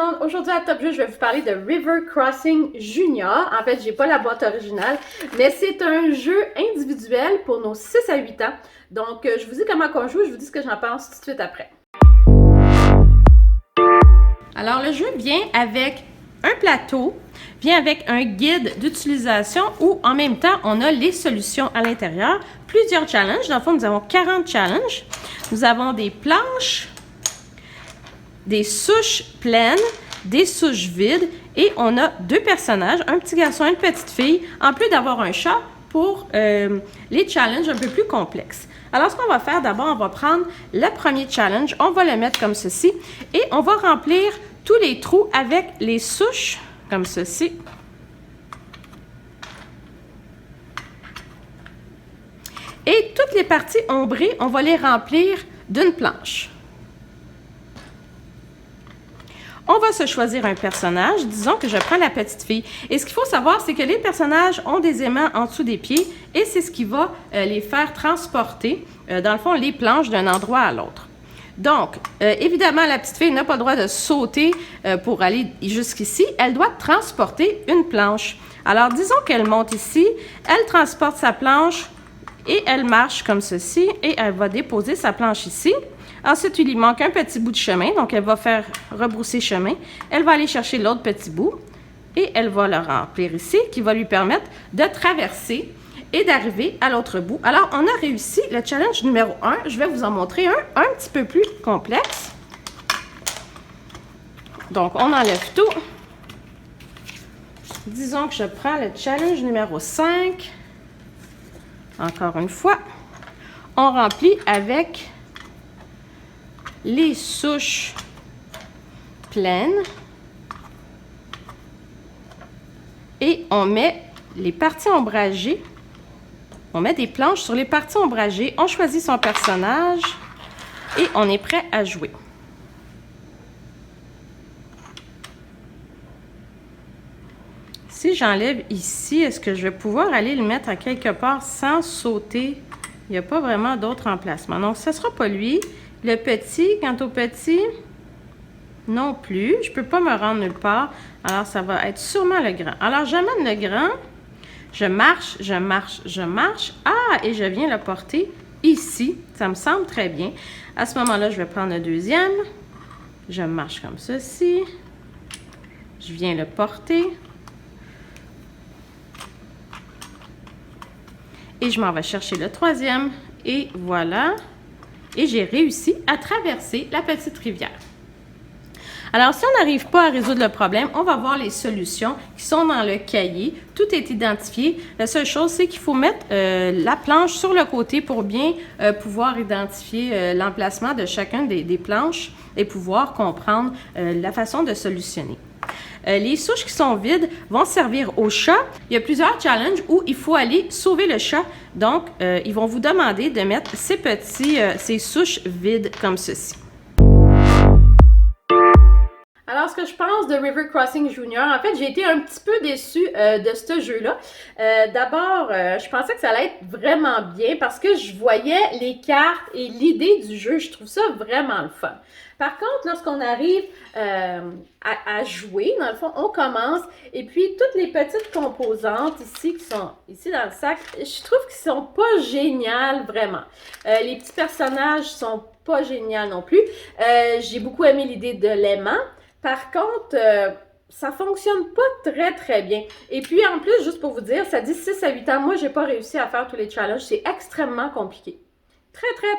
monde, aujourd'hui à Top Jeu, je vais vous parler de River Crossing Junior. En fait, j'ai pas la boîte originale, mais c'est un jeu individuel pour nos 6 à 8 ans. Donc, je vous dis comment on joue, je vous dis ce que j'en pense tout de suite après. Alors, le jeu vient avec un plateau, vient avec un guide d'utilisation où, en même temps, on a les solutions à l'intérieur. Plusieurs challenges. Dans le fond, nous avons 40 challenges. Nous avons des planches, des souches pleines, des souches vides et on a 2 personnages, un petit garçon et une petite fille, en plus d'avoir un chat pour les challenges un peu plus complexes. Alors, ce qu'on va faire, d'abord, on va prendre le premier challenge, on va le mettre comme ceci et on va remplir tous les trous avec les souches comme ceci. Et toutes les parties ombrées, on va les remplir d'une planche. On va se choisir un personnage. Disons que je prends la petite fille. Et ce qu'il faut savoir, c'est que les personnages ont des aimants en dessous des pieds et c'est ce qui va les faire transporter, dans le fond, les planches d'un endroit à l'autre. Donc, évidemment, la petite fille n'a pas le droit de sauter pour aller jusqu'ici. Elle doit transporter une planche. Alors, disons qu'elle monte ici, elle transporte sa planche et elle marche comme ceci et elle va déposer sa planche ici. Ensuite, il lui manque un petit bout de chemin, donc elle va faire rebrousser chemin. Elle va aller chercher l'autre petit bout et elle va le remplir ici, qui va lui permettre de traverser et d'arriver à l'autre bout. Alors, on a réussi le challenge numéro 1. Je vais vous en montrer un petit peu plus complexe. Donc, on enlève tout. Disons que je prends le challenge numéro 5. Encore une fois, on remplit avec les souches pleines et on met les parties ombragées. On met des planches sur les parties ombragées. On choisit son personnage et on est prêt à jouer. Si j'enlève ici, est-ce que je vais pouvoir aller le mettre à quelque part sans sauter? Il n'y a pas vraiment d'autre emplacement. Donc, ce ne sera pas lui. Le petit, quant au petit, non plus. Je ne peux pas me rendre nulle part. Alors, ça va être sûrement le grand. Alors, j'amène le grand. Je marche, je marche, je marche. Ah, et je viens le porter ici. Ça me semble très bien. À ce moment-là, je vais prendre le deuxième. Je marche comme ceci. Je viens le porter. Et je m'en vais chercher le troisième. Et voilà. Et j'ai réussi à traverser la petite rivière. Alors, si on n'arrive pas à résoudre le problème, on va voir les solutions qui sont dans le cahier. Tout est identifié. La seule chose, c'est qu'il faut mettre la planche sur le côté pour bien pouvoir identifier l'emplacement de chacun des planches et pouvoir comprendre la façon de solutionner. Les souches qui sont vides vont servir au chat. Il y a plusieurs challenges où il faut aller sauver le chat. Donc, ils vont vous demander de mettre ces souches vides comme ceci. Alors, ce que je pense de River Crossing Junior, en fait, j'ai été un petit peu déçue de ce jeu-là. D'abord, je pensais que ça allait être vraiment bien parce que je voyais les cartes et l'idée du jeu. Je trouve ça vraiment le fun. Par contre, lorsqu'on arrive à jouer, dans le fond, on commence et puis toutes les petites composantes ici qui sont ici dans le sac, je trouve qu'ils sont pas géniales vraiment. Les petits personnages sont pas géniaux non plus. J'ai beaucoup aimé l'idée de l'aimant. Par contre, ça fonctionne pas très bien. Et puis en plus, juste pour vous dire, ça dit 6 à 8 ans. Moi, j'ai pas réussi à faire tous les challenges. C'est extrêmement compliqué.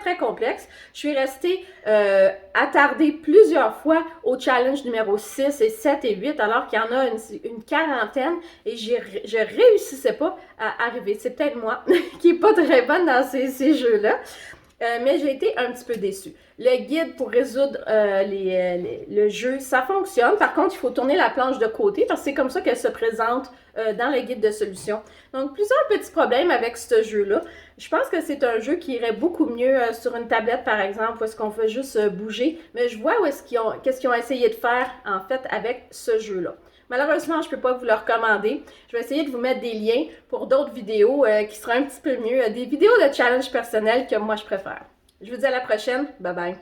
Très complexe. Je suis restée attardée plusieurs fois au challenge numéro 6 et 7 et 8 alors qu'il y en a une quarantaine et je réussissais pas à arriver. C'est peut-être moi qui est pas très bonne dans ces jeux-là. Mais j'ai été un petit peu déçue. Le guide pour résoudre le jeu, ça fonctionne. Par contre, il faut tourner la planche de côté parce que c'est comme ça qu'elle se présente dans le guide de solution. Donc, plusieurs petits problèmes avec ce jeu-là. Je pense que c'est un jeu qui irait beaucoup mieux sur une tablette, par exemple, où est-ce qu'on fait juste bouger. Mais je vois qu'est-ce qu'ils ont essayé de faire, en fait, avec ce jeu-là. Malheureusement, je ne peux pas vous le recommander. Je vais essayer de vous mettre des liens pour d'autres vidéos qui seront un petit peu mieux. Des vidéos de challenge personnel que moi, je préfère. Je vous dis à la prochaine. Bye bye.